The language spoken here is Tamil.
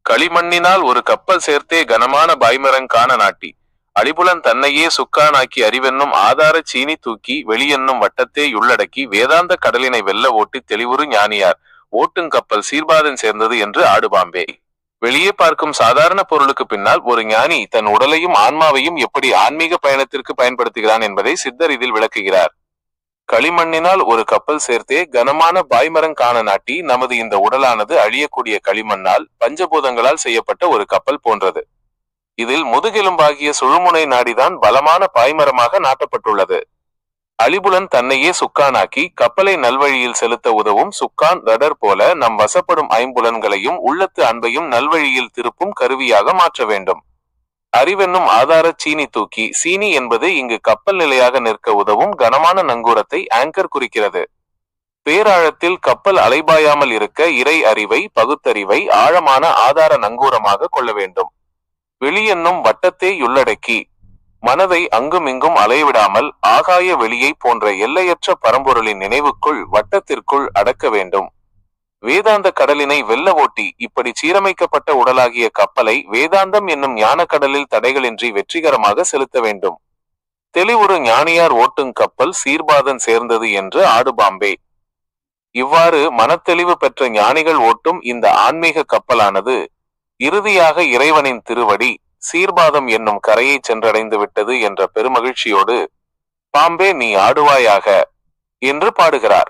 களிமண்ணினால் ஒரு கப்பல் சேர்த்தே கனமான பாய்மரங்கான நாட்டி அழிபுலன் தன்னையே சுக்கானாக்கி அறிவென்னும் ஆதார சீனி தூக்கி வெளியென்னும் வட்டத்தே உள்ளடக்கி வேதாந்த கடலினை வெல்ல ஓட்டி தெளிவுறு ஞானியார் ஓட்டுங்கப்பல் சீர்பாதன் சேர்ந்தது என்று ஆடுபாம்பே. வெளியே பார்க்கும் சாதாரண பொருளுக்கு பின்னால் ஒரு ஞானி தன் உடலையும் ஆன்மாவையும் எப்படி ஆன்மீக பயணத்திற்கு பயன்படுத்துகிறான் என்பதை சித்தர் இதில் விளக்குகிறார். களிமண்ணினால் ஒரு கப்பல் சேர்த்தே கனமான பாய்மரங்கான நாட்டி நமது இந்த உடலானது அழியக்கூடிய களிமண்ணால் பஞ்சபூதங்களால் செய்யப்பட்ட ஒரு கப்பல் போன்றது. இதில் முதுகெலும்பாகிய சுழுமுனை நாடிதான் பலமான பாய்மரமாக நாட்டப்பட்டுள்ளது. அழிபுலன் தன்னையே சுக்கானாக்கி கப்பலை நல்வழியில் செலுத்த உதவும் சுக்கான் ரடர் போல நம் வசப்படும் ஐம்புலன்களையும் உள்ளத்து அன்பையும் நல்வழியில் திருப்பும் கருவியாக மாற்ற வேண்டும். அறிவென்னும் ஆதார சீனி தூக்கி சீனி என்பது இங்கு கப்பல் நிலையாக நிற்க உதவும் கனமான நங்கூரத்தை ஆங்கர் குறிக்கிறது. பேராழத்தில் கப்பல் அலைபாயாமல் இருக்க இறை அறிவை பகுத்தறிவை ஆழமான ஆதார நங்கூரமாக கொள்ள வேண்டும். வெளியென்னும் வட்டத்தை உள்ளடக்கி மனதை அங்குமிங்கும் அலைவிடாமல் ஆகாய வெளியை போன்ற எல்லையற்ற பரம்பொருளின் நினைவுக்குள் வட்டத்திற்குள் அடக்க வேண்டும். வேதாந்த கடலினை வெல்ல ஓட்டி இப்படி சீரமைக்கப்பட்ட உடலாகிய கப்பலை வேதாந்தம் என்னும் ஞான கடலில் தடைகளின்றி வெற்றிகரமாக செலுத்த வேண்டும். தெளிவுறு ஞானியார் ஓட்டுங் கப்பல் சீர்பாதன் சேர்ந்தது என்று ஆடுபாம்பே. இவ்வாறு மனத்தெளிவு பெற்ற ஞானிகள் ஓட்டும் இந்த ஆன்மீக கப்பலானது இறுதியாக இறைவனின் திருவடி சீர்பாதம் என்னும் கரையை சென்றடைந்து விட்டது என்ற பெருமகிழ்ச்சியோடு பாம்பே நீ ஆடுவாயாக என்று பாடுகிறார்.